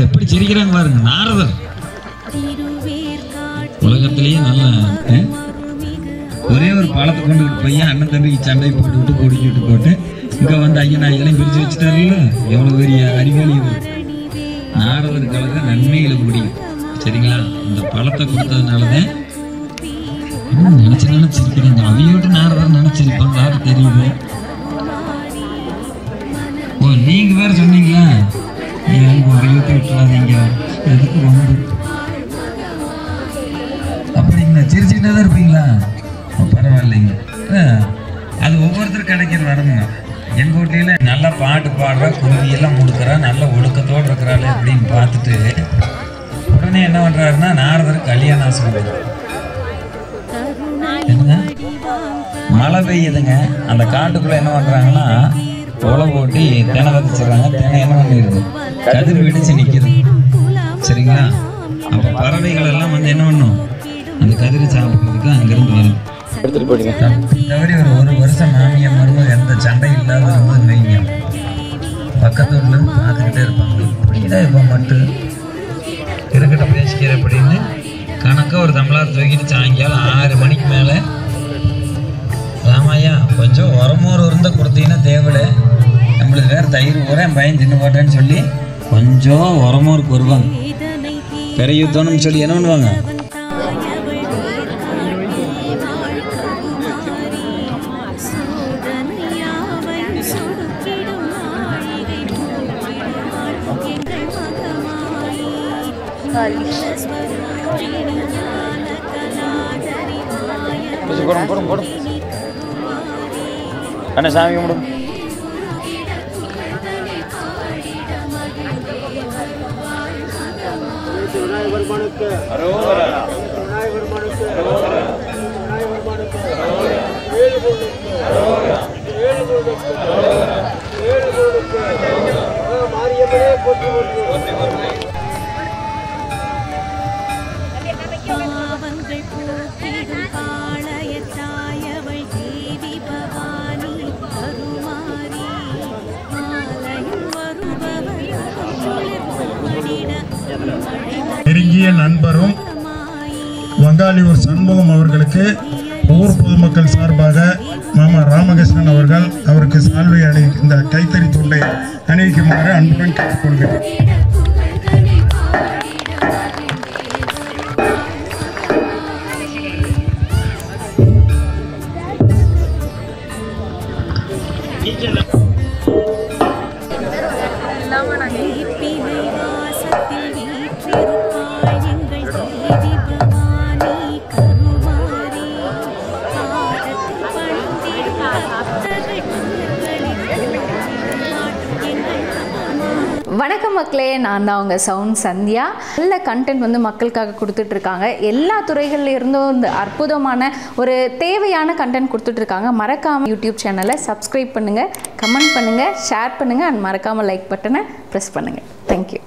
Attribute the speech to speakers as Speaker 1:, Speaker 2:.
Speaker 1: எப்படி சிரிக்கிறாங்க பாருங்க. நாரதர் உலகத்திலேயே நல்ல ஒரே ஒரு பாலத்தை கொண்டு போய் அண்ணன் தம்பிக்கு சண்டை போட்டு கொடிக்கிட்டு போட்டு இங்க வந்து ஐயன் ஐயெல்லாம் பிரிச்சு வச்சுட்டாருல்ல. எவ்வளவு பெரிய அறிவாளி நாரதர் கழக நன்மைகளை முடியும். சரிங்களா? இந்த பழத்தை கொடுத்ததுனாலதான் நினைச்சு நினைச்சிருக்கிறேன். அவையோட்டு நாரதர் நினைச்சிருப்பாங்க. யாரு தெரியுது? ஓ, நீங்க வேற சொன்னீங்களா அவையோட்டு விட்டுறாதீங்க, எதுக்கு வந்து அப்படிங்களா? சிரிச்சுக்கிட்டே தான் இருப்பீங்களா? பரவாயில்லைங்க. அது ஒவ்வொருத்தரும் கிடைக்கிற வரணுங்க. எங்கள் வீட்லையில நல்லா பாட்டு பாடுறா, குருவியெல்லாம் முடுக்கிறா, நல்ல ஒழுக்கத்தோடு இருக்கிறாள் அப்படின்னு பார்த்துட்டு உடனே என்ன பண்ணுறாருன்னா நாரதர் கல்யாணம் ஆசை பண்ணுறது. என்னங்க மழை பெய்யுதுங்க. அந்த காட்டுக்குள்ளே என்ன பண்ணுறாங்கன்னா தொலை போட்டி தினை வதச்சிடுறாங்க. தினை என்ன பண்ணிடுது? கதிர் வெடிச்சு நிற்கிது. சரிங்களா? அப்போ பறவைகள் எல்லாம் வந்து என்ன பண்ணும்? அந்த கதிரை சாப்பிட்றதுக்கு அங்கேருந்து வரும். தவறி ஒரு வருஷம் மாமியா மருமக எந்த சண்டை இல்லாத இருந்தது வைங்க. பக்கத்து ஊர்ல இருந்து பார்த்துக்கிட்டே இருப்பாங்க. இப்படிதான் இப்போ மட்டும் இருக்கிட்ட பேசிக்கிற அப்படின்னு கணக்காக ஒரு தமிழார் தூக்கிட்டு சாயங்காலம் 6 மணிக்கு மேலே ராமாயா கொஞ்சம் உரமோர் இருந்தால் கொடுத்தீங்கன்னா தேவையில்லை, நம்மளுக்கு வேறு தயிர் ஊரே என் பையன் தின்னு போட்டேன்னு சொல்லி கொஞ்சம் உரமோருக்கு வருவாங்க. பெரிய யுத்தம்னு சொல்லி என்ன பண்ணுவாங்க? போடும் அண்ணா சாமி கும்பிடும்.
Speaker 2: நெருங்கிய நண்பரும் வங்காளியூர் சண்முகம் அவர்களுக்கு ஊர் பொதுமக்கள் சார்பாக மாமா ராமகிருஷ்ணன் அவர்கள் அவருக்கு சால்வை இந்த கைத்தறி துண்டை அணிவிக்குமாறு அன்புடன் கேட்டுக்கொள்கிறேன்.
Speaker 3: வணக்கம் மக்களே, நான் தான் உங்கள் சவுண்ட் சந்தியா. நல்ல கண்டென்ட் வந்து மக்களுக்காக கொடுத்துட்ருக்காங்க. எல்லா துறைகளில் இருந்தும் இந்த அற்புதமான ஒரு தேவையான கண்டென்ட் கொடுத்துட்ருக்காங்க. மறக்காமல் யூடியூப் சேனலை சப்ஸ்கிரைப் பண்ணுங்கள், கமெண்ட் பண்ணுங்கள், ஷேர் பண்ணுங்கள் அண்ட் மறக்காமல் லைக் பட்டனை ப்ரெஸ் பண்ணுங்கள். தேங்க்யூ.